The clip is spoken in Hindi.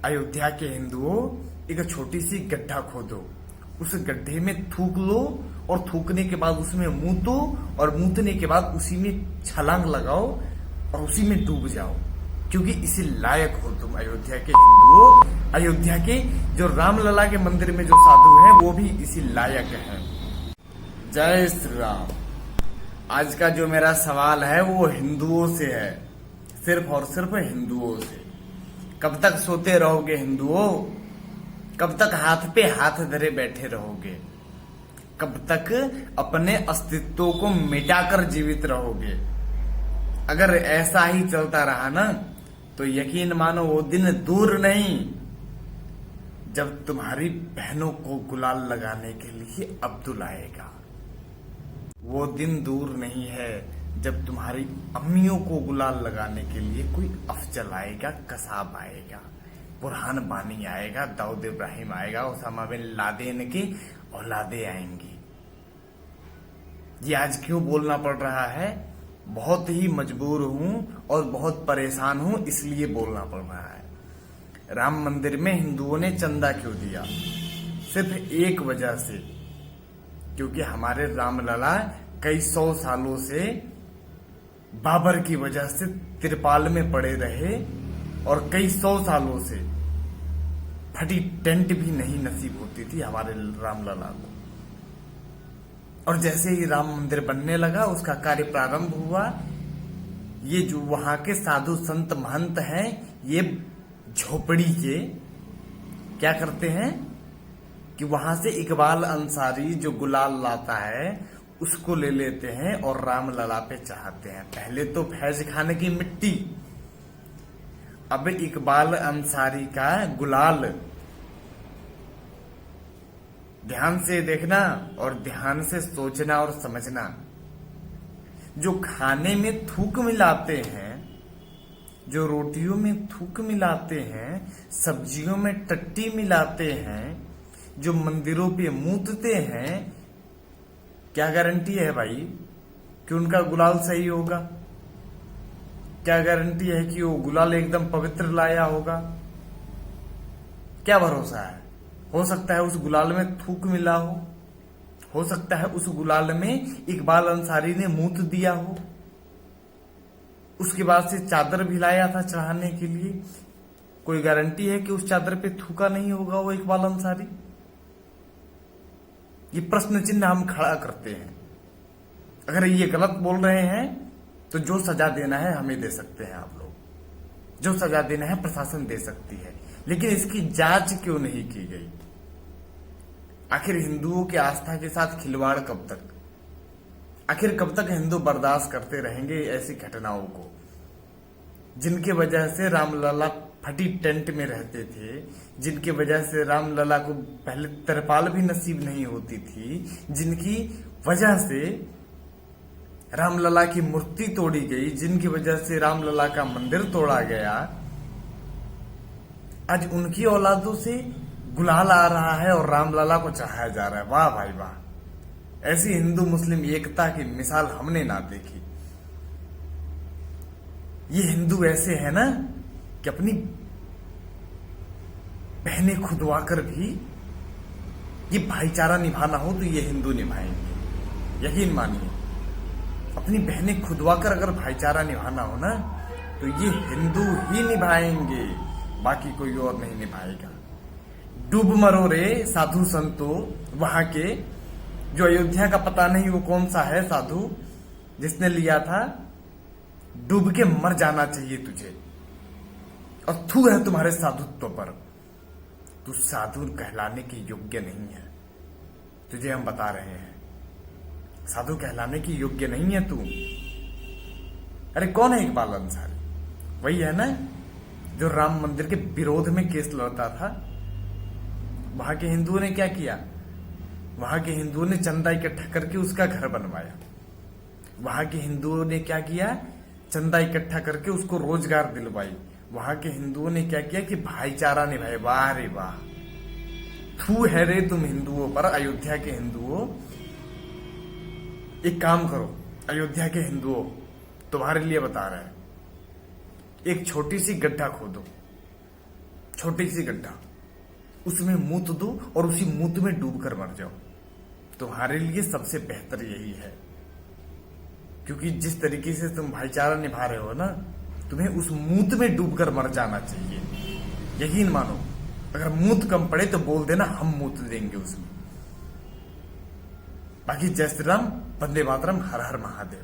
अयोध्या के हिंदुओं, एक छोटी सी गड्ढा खोदो, उस गड्ढे में थूक लो और थूकने के बाद उसमें मूतो और मूतने के बाद उसी में छलांग लगाओ और उसी में डूब जाओ, क्योंकि इसी लायक हो तुम अयोध्या के हिंदुओं। अयोध्या के जो रामलला के मंदिर में जो साधु हैं वो भी इसी लायक हैं। जय श्री राम। आज का जो मेरा सवाल है वो हिंदुओं से है, सिर्फ और सिर्फ हिंदुओं से। कब तक सोते रहोगे हिंदुओं? कब तक हाथ पे हाथ धरे बैठे रहोगे? कब तक अपने अस्तित्व को मिटाकर जीवित रहोगे? अगर ऐसा ही चलता रहा ना तो यकीन मानो वो दिन दूर नहीं जब तुम्हारी बहनों को गुलाल लगाने के लिए अब्दुल आएगा। वो दिन दूर नहीं है जब तुम्हारी अम्मियों को गुलाल लगाने के लिए कोई अफजल आएगा, कसाब आएगा, बुरहान बानी आएगा, दाऊद इब्राहिम आएगा, उसामा बिन लादेन की औलादे आएंगी। ये आज क्यों बोलना पड़ रहा है? बहुत ही मजबूर हूं और बहुत परेशान हूं, इसलिए बोलना पड़ रहा है। राम मंदिर में हिंदुओं ने चंदा क्यों दिया? सिर्फ एक वजह से, क्योंकि हमारे रामलला कई 100 सालों से बाबर की वजह से तिरपाल में पड़े रहे और कई 100 सालों से फटी टेंट भी नहीं नसीब होती थी हमारे रामलला को। और जैसे ही राम मंदिर बनने लगा, उसका कार्य प्रारंभ हुआ, ये जो वहां के साधु संत महंत हैं, ये झोपड़ी के क्या करते हैं कि वहां से इकबाल अंसारी जो गुलाल लाता है उसको ले लेते हैं और रामलला पे चाहते हैं। पहले तो फैज खान की मिट्टी, अब इकबाल अंसारी का गुलाल। ध्यान से देखना और ध्यान से सोचना और समझना। जो खाने में थूक मिलाते हैं, जो रोटियों में थूक मिलाते हैं, सब्जियों में टट्टी मिलाते हैं, जो मंदिरों पे मूतते हैं, क्या गारंटी है भाई कि उनका गुलाल सही होगा? क्या गारंटी है कि वो गुलाल एकदम पवित्र लाया होगा? क्या भरोसा है? हो सकता है उस गुलाल में थूक मिला हो सकता है उस गुलाल में इकबाल अंसारी ने मूत दिया हो, उसके बाद से चादर भी लाया था चढ़ाने के लिए। कोई गारंटी है कि उस चादर पे थूका नहीं होगा वो इकबाल अंसारी? ये प्रश्न चिन्ह हम खड़ा करते हैं। अगर ये गलत बोल रहे हैं तो जो सजा देना है हमें दे सकते हैं आप लोग, जो सजा देना है प्रशासन दे सकती है, लेकिन इसकी जांच क्यों नहीं की गई? आखिर हिंदुओं की आस्था के साथ खिलवाड़ कब तक? आखिर कब तक हिंदू बर्दाश्त करते रहेंगे ऐसी घटनाओं को, जिनके वजह से रामलला फटी टेंट में रहते थे, जिनकी वजह से रामलला को पहले तिरपाल भी नसीब नहीं होती थी, जिनकी वजह से रामलला की मूर्ति तोड़ी गई, जिनकी वजह से रामलला का मंदिर तोड़ा गया। आज उनकी औलादों से गुलाल आ रहा है और रामलला को चाहा जा रहा है। वाह भाई वाह, ऐसी हिंदू मुस्लिम एकता की मिसाल हमने ना देखी। ये हिंदू ऐसे है ना कि अपनी बहनें खुदवाकर भी, ये भाईचारा निभाना हो तो ये हिंदू निभाएंगे, यकीन मानिए। अपनी बहनें खुदवाकर अगर भाईचारा निभाना हो ना तो ये हिंदू ही निभाएंगे, बाकी कोई और नहीं निभाएगा। डूब मरो रे साधु संतो, वहां के जो अयोध्या का पता नहीं वो कौन सा है साधु जिसने लिया था, डूब के मर जाना चाहिए तुझे। और थू है तुम्हारे साधुत्व पर, तू साधु कहलाने के योग्य नहीं है। तुझे हम बता रहे हैं, साधु कहलाने की योग्य नहीं है तू। अरे कौन है इकबाल अंसारी? वही है ना जो राम मंदिर के विरोध में केस लड़ता था। वहां के हिंदुओं ने क्या किया? वहां के हिंदुओं ने चंदा इकट्ठा करके उसका घर बनवाया। वहां के हिंदुओं ने क्या किया? चंदा इकट्ठा करके उसको रोजगार दिलवाई। वहां के हिंदुओं ने क्या किया कि भाईचारा निभाए। वाह रे वाह, थू है रे तुम हिंदुओं पर, अयोध्या के हिंदुओं। एक काम करो, अयोध्या के हिंदुओं, तुम्हारे लिए बता रहे हैं, एक छोटी सी गड्ढा खोदो, छोटी सी गड्ढा, उसमें मूत दो और उसी मूत में डूब कर मर जाओ। तुम्हारे लिए सबसे बेहतर यही है, क्योंकि जिस तरीके से तुम भाईचारा निभा रहे हो ना, तुम्हें उस मूत में डूबकर मर जाना चाहिए। यकीन मानो, अगर मूत कम पड़े तो बोल देना, हम मूत देंगे उसमें। बाकी जय श्री राम, वंदे मातरम, हर हर महादेव।